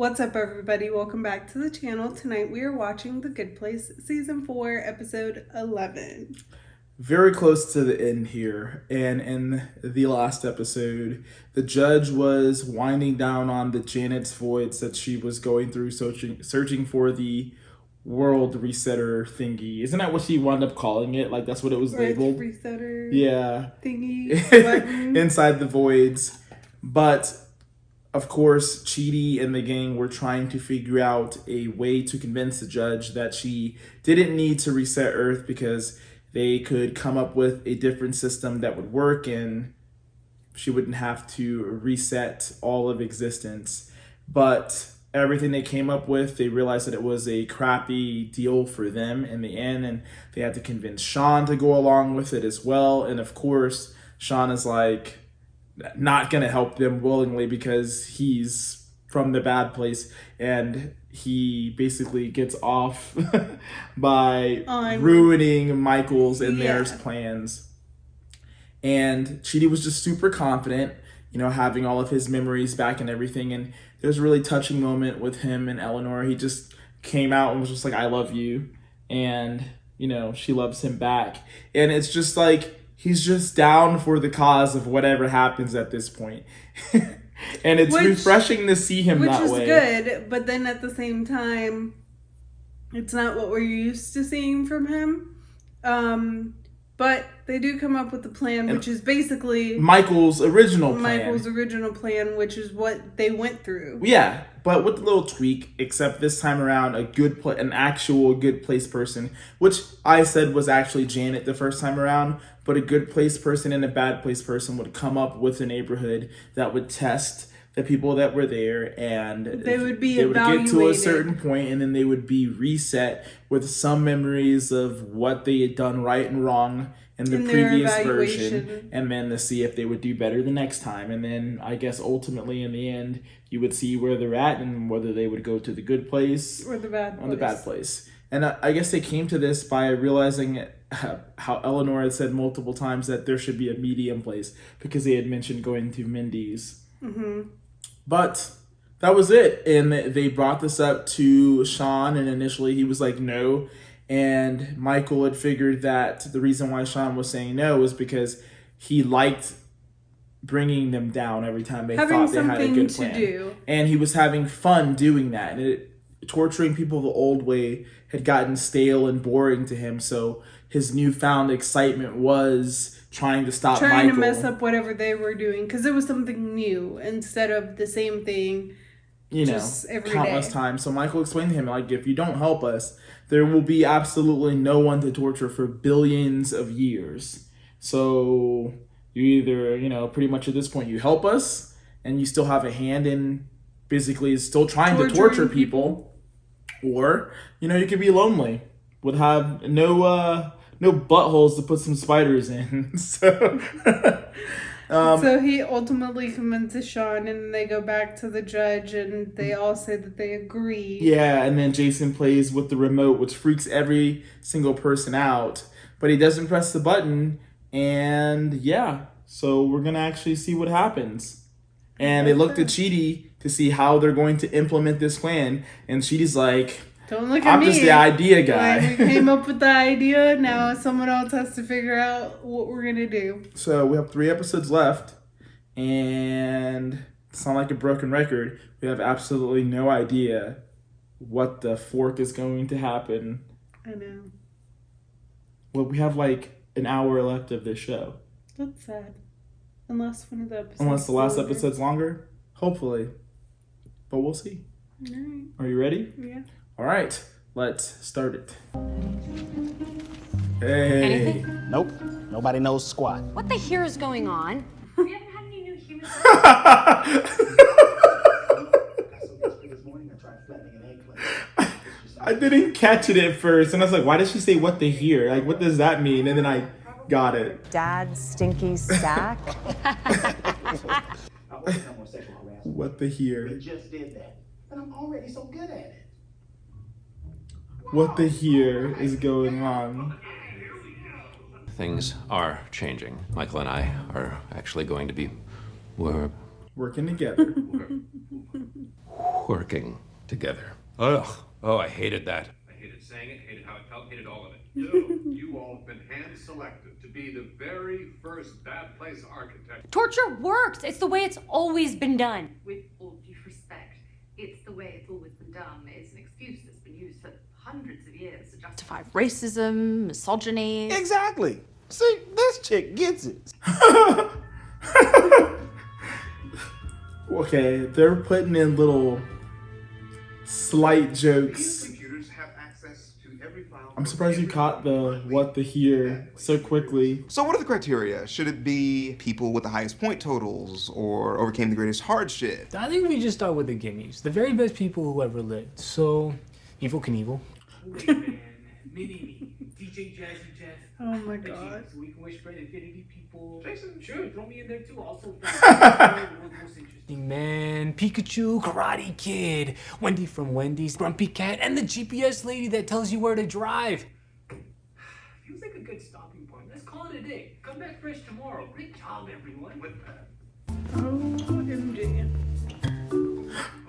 What's up, everybody? Welcome back to the channel. Tonight we are watching The Good Place, Season 4, Episode 11. Very close to the end here, and in the last episode, the judge was winding down on the Janet's voids that she was going through, searching for the world resetter thingy. Isn't that what she wound up calling it? Like, that's what it was labeled? Resetter thingy. Inside the voids. But of course, Chidi and the gang were trying to figure out a way to convince the judge that she didn't need to reset Earth because they could come up with a different system that would work and she wouldn't have to reset all of existence. But everything they came up with, they realized that it was a crappy deal for them in the end, and they had to convince Sean to go along with it as well. And of course, Sean is like not gonna help them willingly because he's from the bad place, and he basically gets off by ruining Michael's and theirs plans. And Chidi was just super confident, having all of his memories back and everything. And there's a really touching moment with him and Eleanor. He just came out and was just like, I love you. And, she loves him back. And it's just like, he's just down for the cause of whatever happens at this point. And it's refreshing to see him that way. Which is good, but then at the same time, it's not what we're used to seeing from him. But they do come up with a plan, which is basically Michael's original plan, which is what they went through. Yeah, but with a little tweak, except this time around, an actual good place person, which I said was actually Janet the first time around, but a good place person and a bad place person would come up with a neighborhood that would test the people that were there, and they would get to a certain point, and then they would be reset with some memories of what they had done right and wrong in the previous version, and then to see if they would do better the next time. And then I guess ultimately in the end, you would see where they're at and whether they would go to the good place or the bad place. And I guess they came to this by realizing how Eleanor had said multiple times that there should be a medium place because they had mentioned going to Mindy's. Mm-hmm. But that was it. And they brought this up to Sean, and initially he was like, no. And Michael had figured that the reason why Sean was saying no was because he liked bringing them down every time they thought they had a good plan. And he was having fun doing that. And torturing people the old way had gotten stale and boring to him. So his newfound excitement was trying to stop Michael. Trying to mess up whatever they were doing. Because it was something new instead of the same thing just every countless day. times. So Michael explained to him, like, if you don't help us, there will be absolutely no one to torture for billions of years. So you either, pretty much at this point, you help us and you still have a hand in basically still trying to torture people. Or, you could be lonely. Would have no buttholes to put some spiders in. So he ultimately convinces Sean, and they go back to the judge, and they all say that they agree. Yeah, and then Jason plays with the remote, which freaks every single person out. But he doesn't press the button, and yeah. So we're going to actually see what happens. And they looked at Chidi to see how they're going to implement this plan, and Chidi's like, don't look at me. I'm just the idea guy. Like, we came up with the idea. Now someone else has to figure out what we're going to do. So we have 3 episodes left. And it's not like a broken record. We have absolutely no idea what the fork is going to happen. I know. Well, we have like an hour left of this show. That's sad. Unless one of the episodes Unless the last episode's longer. Hopefully. But we'll see. All right. Are you ready? Yeah. All right, let's start it. Hey. Anything? Nope. Nobody knows squat. What the hell is going on? We haven't had any new humans. I didn't catch it at first, and I was like, why did she say what the here? Like, what does that mean? And then I got it. Dad's stinky sack. What the here? We just did that, and I'm already so good at it. What the here is going on? Things are changing. Michael and I are actually going to be, we're Working together. Working together. Ugh. Oh, I hated that. I hated saying it, hated how it felt, hated all of it. You all have been hand-selected to be the very first bad place architect. Torture works. It's the way it's always been done. With all due respect, it's the way it's always been done. It's an excuse that's been used for hundreds of years to justify Racism, misogyny. Exactly. See, this chick gets it. Okay, they're putting in little slight These jokes. computers have access to every file. I'm surprised you caught the what the here so quickly. So what are the criteria? Should it be people with the highest point totals or overcame the greatest hardship? I think we just start with the gimmies. The very best people who ever lived. So, Evil Knievel. Wait, man. Me. DJ Jazzy Jazz. Oh my god. So we can wish for Infinity people. Jason, Sure, throw me in there too. Also, most interesting. Man, Pikachu, Karate Kid, Wendy from Wendy's, Grumpy Cat, and the GPS lady that tells you where to drive. Feels like a good stopping point. Let's call it a day. Come back fresh tomorrow. Great job, everyone. With that. OMG.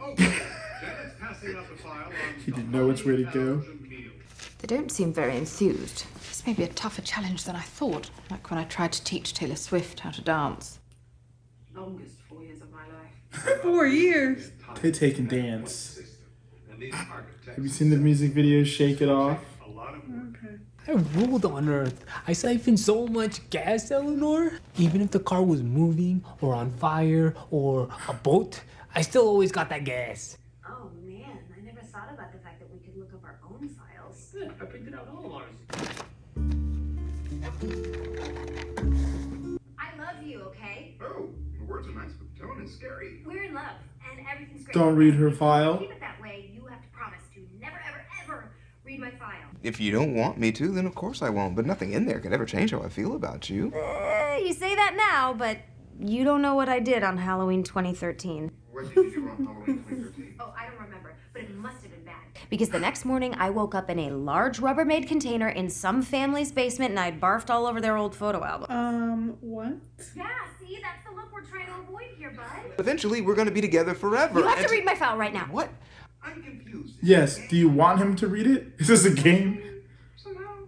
Okay, Janet's passing out the file on He didn't know which way to go. They don't seem very enthused. This may be a tougher challenge than I thought, like when I tried to teach Taylor Swift how to dance. Longest 4 years of my life. 4 years. They take and dance. And these architects Have you seen the music video Shake It Off? a lot of work. Okay. I ruled on Earth. I siphoned so much gas, Eleanor. Even if the car was moving or on fire or a boat, I still always got that gas. Oh man, I never thought about the fact that we could look up our own files. Yeah, I printed out all of ours. I love you, okay? Oh, the words are nice, but the tone is scary. We're in love, and everything's great. Don't read her file. Keep it that way. You have to promise to never, ever read my file. If you don't want me to, then of course I won't. But nothing in there could ever change how I feel about you. You say that now, but you don't know what I did on Halloween 2013. What did you do on Halloween 2013? Oh, I don't remember, but it must have been bad. Because the next morning, I woke up in a large Rubbermaid container in some family's basement, and I'd barfed all over their old photo album. What? Yeah, see, that's the look we're trying to avoid here, bud. Eventually, we're going to be together forever. You have to read my file right now. What? I'm confused. Yes. Do you want him to read it? Is this a game?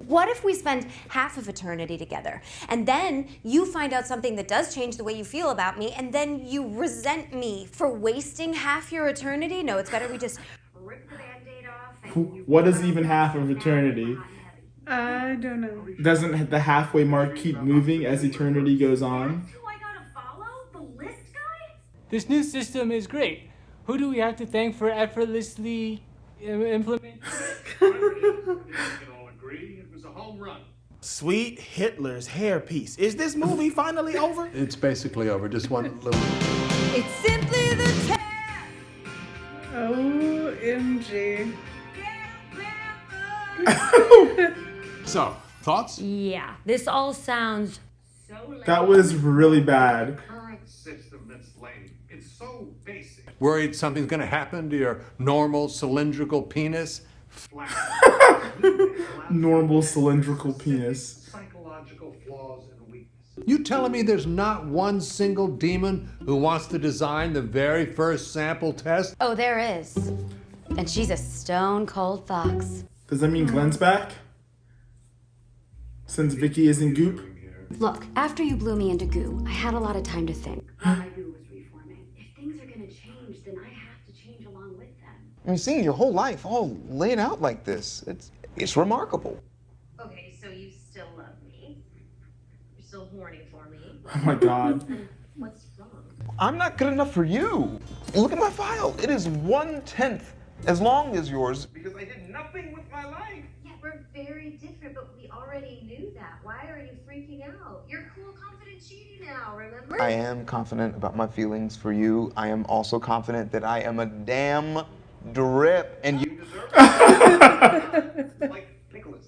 What if we spend half of eternity together, and then you find out something that does change the way you feel about me, and then you resent me for wasting half your eternity? No, it's better we just rip the Band-Aid off. And What is even half of eternity? I don't know. Doesn't the halfway mark keep moving as eternity goes on? Who I gotta follow? The list guy? This new system is great. Who do we have to thank for effortlessly implementing? We can all agree it was a home run. Sweet Hitler's hairpiece. Is this movie finally over? It's basically over. Just one little. It's simply the test. OMG. So, thoughts? Yeah, this all sounds So lame. That was really bad. Current system that's lame. It's so basic. Worried something's going to happen to your normal cylindrical penis? Flat. Normal cylindrical penis. Psychological flaws and weaknesses. You telling me there's not one single demon who wants to design the very first sample test? Oh, there is. And she's a stone cold fox. Does that mean Glenn's back? Since Vicky is in goop? Look, after you blew me into goo, I had a lot of time to think. My goo was reforming. If things are gonna change, then I have to change along with them. I mean, seeing your whole life all laid out like this, it's remarkable. Okay, so you still love me. You're still horny for me. Oh my god. What's wrong? I'm not good enough for you. Look at my file. It is 1/10 as long as yours because I did nothing with my life. Yeah, we're very different, but we already knew that. Why are you freaking out? You're cool, confident Chidi now, remember? I am confident about my feelings for you. I am also confident that I am a damn drip and you deserve it. Like Nicholas.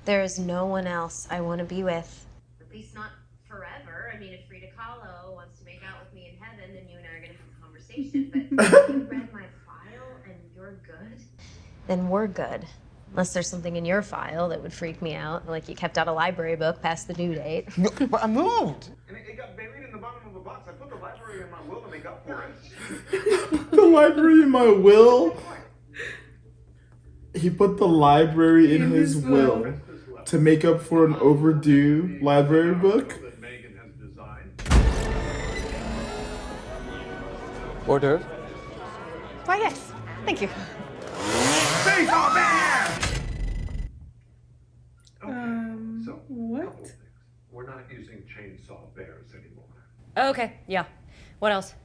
There is no one else I want to be with. At least not forever. I mean, if Frida Kahlo wants to make out with me in heaven, then you and I are going to have a conversation. But if you read my file and you're good, then we're good. Unless there's something in your file that would freak me out, like you kept out a library book past the due date. No, but I moved. And it got buried in the bottom of a box. I put the library in my will to make up for it. The library in my will? He put the library in his will to make up for an overdue library book? Hors d'oeuvre? Why, yes. Thank you. Baseball bear! So, what? we're not using chainsaw bears anymore. Okay, yeah. What else?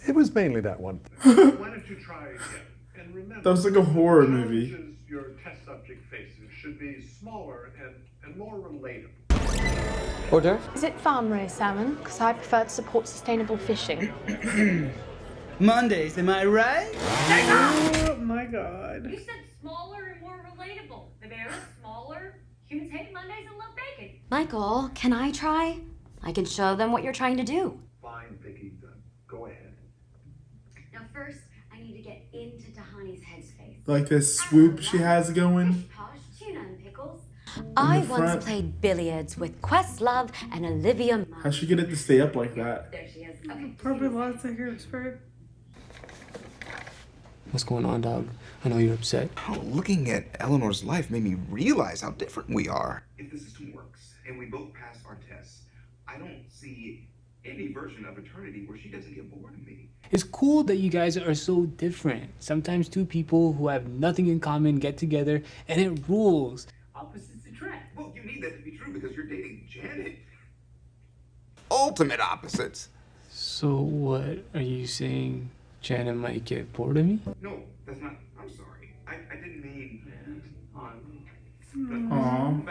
It was mainly that one. Why don't you try again? And remember, That was like a horror movie. challenges your test subject faces should be smaller and more relatable. Hors d'oeuvre? Is it farm-raised salmon? Because I prefer to support sustainable fishing. Mondays, am I right? Oh my god. You said smaller and more relatable. The bear is smaller. Humans hate Mondays and love bacon. Michael, can I try? I can show them what you're trying to do. Fine, Vicky, then go ahead. Now first, I need to get into Tahani's headspace. Like this swoop she has going. Posh tuna and pickles. I front. once played billiards with Questlove and Olivia Munn. How'd she get it to stay up like that? There she is. Okay. Probably lots of hairspray. What's going on, dog? I know you're upset. Oh, looking at Eleanor's life made me realize how different we are. If the system works and we both pass our tests, I don't see any version of eternity where she doesn't get bored of me. It's cool that you guys are so different. Sometimes two people who have nothing in common get together and it rules. Opposites attract. Well, you need that to be true because you're dating Janet. Ultimate opposites. So what are you saying? Janet might get bored of me? No, that's not. I'm sorry. I didn't mean. Aww.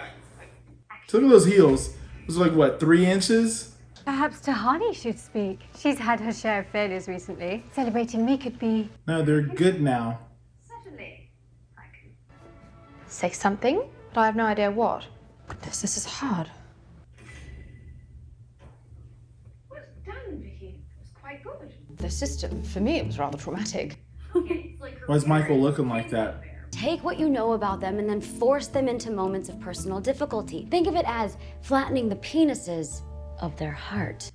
Look at those heels. Those are like, what, 3 inches? Perhaps Tahani should speak. She's had her share of failures recently. Celebrating me could be... No, they're good now. Certainly. I can. Say something, but I have no idea what. Goodness, this is hard. Well done, Vicky. It was quite good. The system, for me, it was rather traumatic. Okay, it's like her Why's Michael parents. looking like that? Take what you know about them and then force them into moments of personal difficulty. Think of it as flattening the penises of their heart.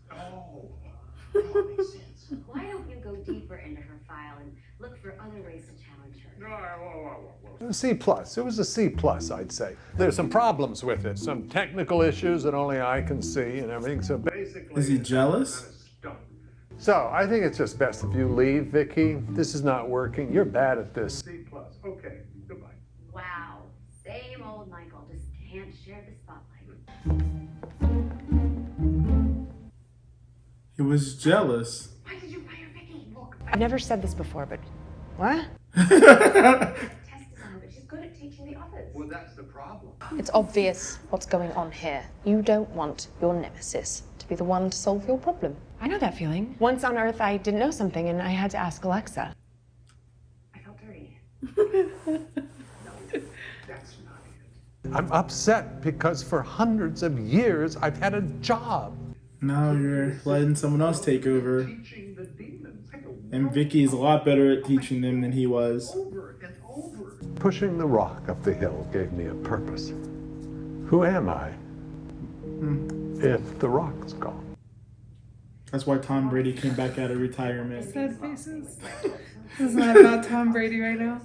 Why don't you go deeper into her file and look for other ways to challenge her? C plus. It was a C plus, I'd say. There's some problems with it, some technical issues that only I can see and everything. So Basically, Is he jealous? So I think it's just best if you leave, Vicky. This is not working. You're bad at this. C plus. Okay, goodbye. Wow, same old Michael, just can't share the spotlight. He was jealous. Why did you fire Vicky? Look, I've never said this before, but... What? test designer, but she's good at teaching the others. Well, that's the problem. It's obvious what's going on here. You don't want your nemesis to be the one to solve your problem. I know that feeling. Once on Earth, I didn't know something, and I had to ask Alexa. I felt dirty. That's not it. I'm upset because for hundreds of years I've had a job. Now you're letting someone else take over. Teaching the demons. And Vicky's a lot better at teaching them than he was. Over and over. Pushing the rock up the hill gave me a purpose. Who am I if the rock's gone? That's why Tom Brady came back out of retirement. Sad faces. This is not about Tom Brady right now.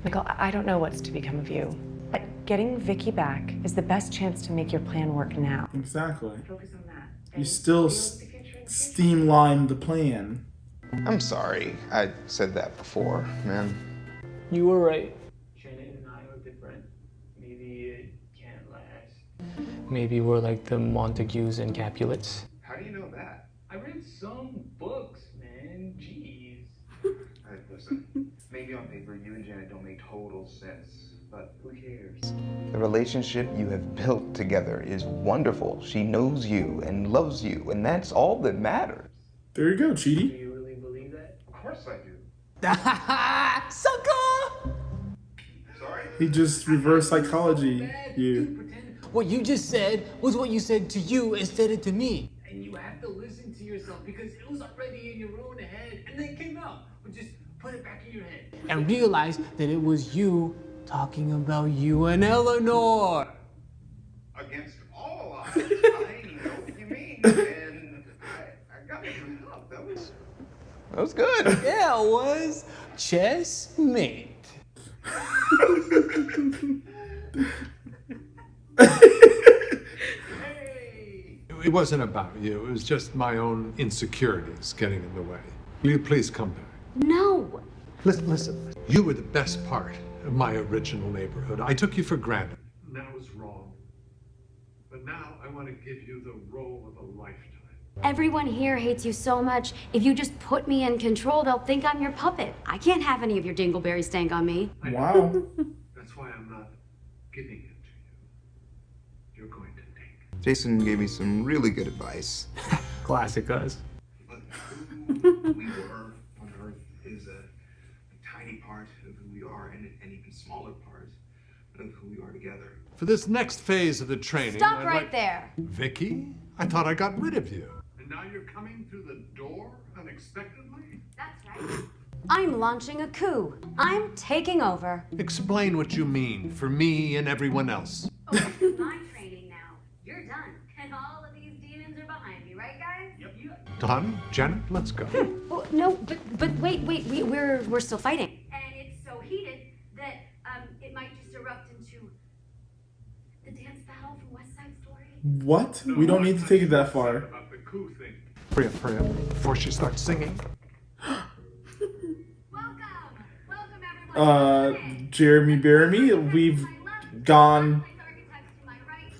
Michael, I don't know what's to become of you, but getting Vicky back is the best chance to make your plan work now. Exactly. Focus on that. You still streamlined the plan. I'm sorry. I said that before, man. You were right. Janet and I are different. Maybe it can't last. Maybe we're like the Montagues and Capulets. How do you know that? I read some books, man. Jeez. Listen, maybe on paper you and Janet don't make total sense, but who cares? The relationship you have built together is wonderful. She knows you and loves you, and that's all that matters. There you go, Chidi. Do you really believe that? Of course I do. Sucker! Sorry? He just reverse psychology you. What you just said was what you said to you instead of to me. And you have to listen to yourself because it was already in your own head and then it came out. But just put it back in your head. And realize that it was you talking about you and Eleanor. Against all odds, I know what you mean, and That was good. Yeah, it was. Chessmate. It wasn't about you. It was just my own insecurities getting in the way. Will you please come back? No. Listen. You were the best part of my original neighborhood. I took you for granted. That was wrong. But now I want to give you the role of a lifetime. Everyone here hates you so much. If you just put me in control, they'll think I'm your puppet. I can't have any of your dingleberry stank on me. Wow. That's why I'm not giving it to you. You're going to take. Jason gave me some really good advice. Classic us. But who we were on Earth is a tiny part of who we are, and an even smaller part of who we are together. For this next phase of the training, Stop I'd right like... there. Vicky, I thought I got rid of you. And now you're coming through the door unexpectedly? That's right. I'm launching a coup. I'm taking over. Explain what you mean for me and everyone else. Oh, this is my training now. You're done. And all of these demons are behind me, right, guys? Yep. Tahani, Janet, let's go. Oh, no, but wait, we're still fighting. And it's so heated that it might just erupt into the dance battle from West Side Story. What? We don't need to take it that far. About the coup thing. Hurry up, before she starts singing. Jeremy Bearimy, we've gone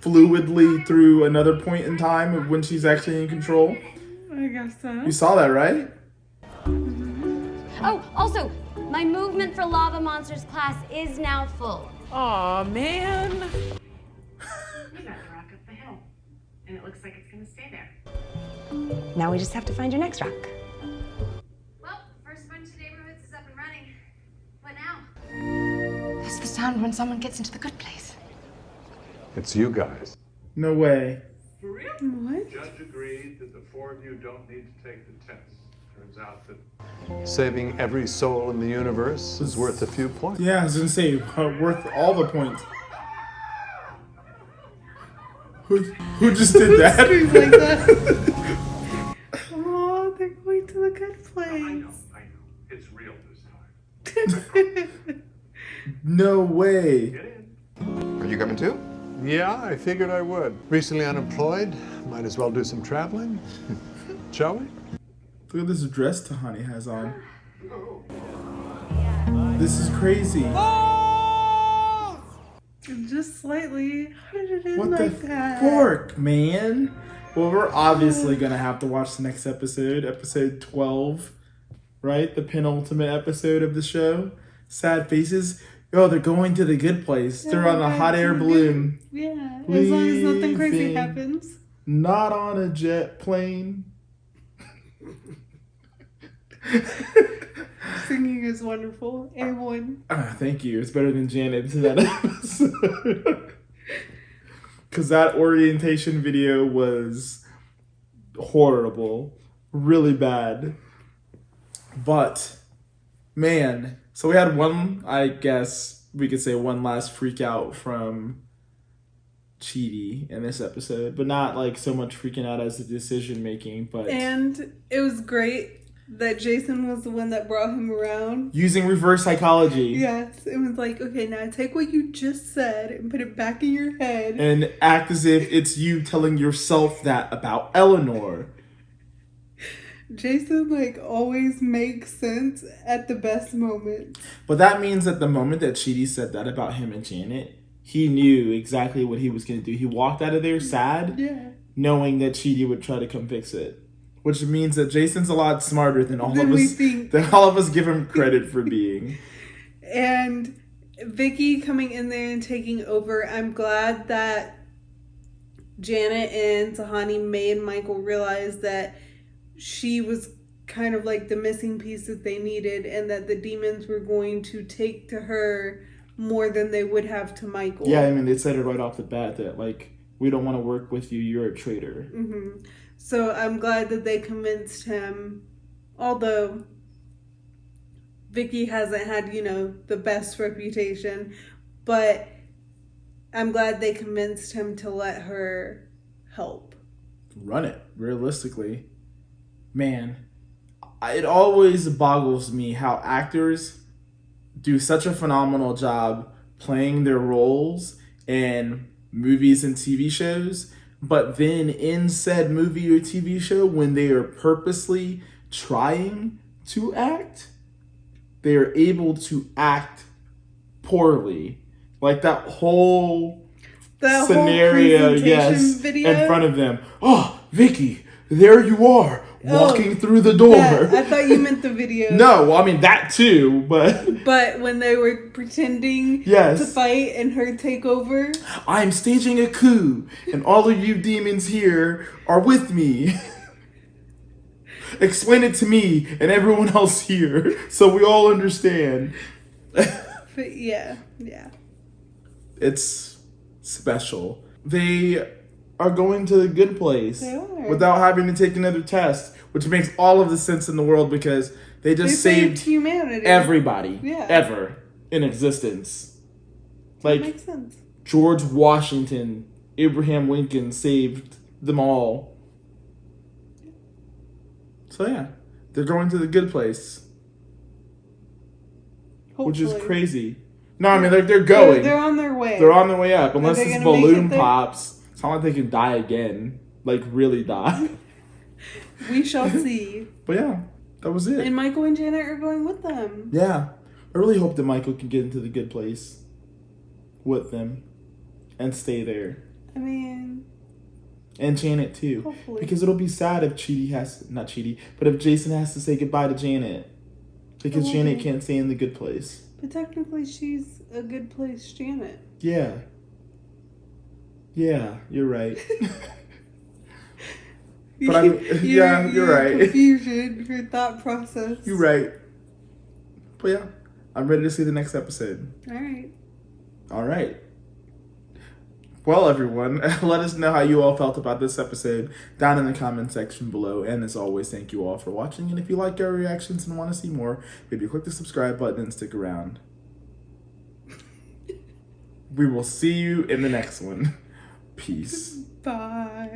fluidly through another point in time of when she's actually in control. I guess so. You saw that, right? Oh, also, my movement for Lava Monsters class is now full. Aw, man. We got the rock up the hill, and it looks like it's gonna stay there. Now we just have to find your next rock. Well, first bunch of neighborhoods is up and running. What now? That's the sound when someone gets into the good place. It's you guys. No way. For real? What? Judge agreed that the four of you don't need to take the test. Turns out that Saving every soul in the universe is worth a few points. Yeah, I was gonna say, worth all the points. Who just did that? Scream like that. Oh, they're going to the good place. I know. It's real this time. No way. Get in. Are you coming too? Yeah, I figured I would. Recently unemployed, might as well do some traveling. Shall we? Look at this dress Tahani has on. This is crazy. Just slightly. How did it end What like the that? fork, man? Well, we're obviously gonna have to watch the next episode, episode 12, right? The penultimate episode of the show. Sad faces. Oh, they're going to the good place. They're on a hot air balloon. Yeah, as long as nothing crazy Leaving. happens. Not on a jet plane. Singing is wonderful. A1. Thank you. It's better than Janet's in that episode. Because that orientation video was horrible. Really bad. But, man. So we had one, I guess we could say one last freak out from Chidi in this episode. But not like so much freaking out as the decision making. But And it was great that Jason was the one that brought him around. using reverse psychology. Yes, it was like, okay, now take what you just said and put it back in your head. And act as if it's you telling yourself that about Eleanor. Jason, like, always makes sense at the best moment. But that means that the moment that Chidi said that about him and Janet, he knew exactly what he was going to do. He walked out of there sad, knowing that Chidi would try to come fix it. Which means that Jason's a lot smarter than all of us give him credit for being. And Vicky coming in there and taking over. I'm glad that Janet and Tahani made Michael realize that she was kind of like the missing piece that they needed, and that the demons were going to take to her more than they would have to Michael. Yeah, I mean, they said it right off the bat that, like, we don't want to work with you, you're a traitor. Mm-hmm. So I'm glad that they convinced him, although Vicky hasn't had, the best reputation, but I'm glad they convinced him to let her help. Run it, realistically. Man, it always boggles me how actors do such a phenomenal job playing their roles in movies and TV shows, but then in said movie or TV show, when they are purposely trying to act, they are able to act poorly. Like that whole scenario, yes, video in front of them. Oh, Vicky, there you are, walking through the door. I thought you meant the video. No, well, I mean that too, but when they were pretending Yes. to fight and her take over. I'm staging a coup, and all of you demons here are with me. Explain it to me and everyone else here, so we all understand. But yeah. It's special. They are going to the good place They are. without having to take another test, which makes all of the sense in the world because they just saved humanity. everybody Yeah. ever in existence. That Like makes sense. George Washington, Abraham Lincoln saved them all. So yeah, they're going to the good place, which is Hopefully. crazy. No, I mean they're going. They're on their way. They're on their way up. Are Unless they this gonna make balloon it there? pops, it's not like they can die again. Like really die. We shall see. But yeah, that was it. And Michael and Janet are going with them. Yeah, I really hope that Michael can get into the good place with them and stay there. I mean, And Janet too. Hopefully. Because it'll be sad if if Jason has to say goodbye to Janet. Because It will Janet be. can't stay in the good place. but technically she's a good place, Janet. Yeah. Yeah, you're right. But yeah, you're right. Confusion, your thought process. You're right. But yeah, I'm ready to see the next episode. All right. Well, everyone, let us know how you all felt about this episode down in the comment section below. And as always, thank you all for watching. And if you like our reactions and want to see more, maybe click the subscribe button and stick around. We will see you in the next one. Peace. Bye.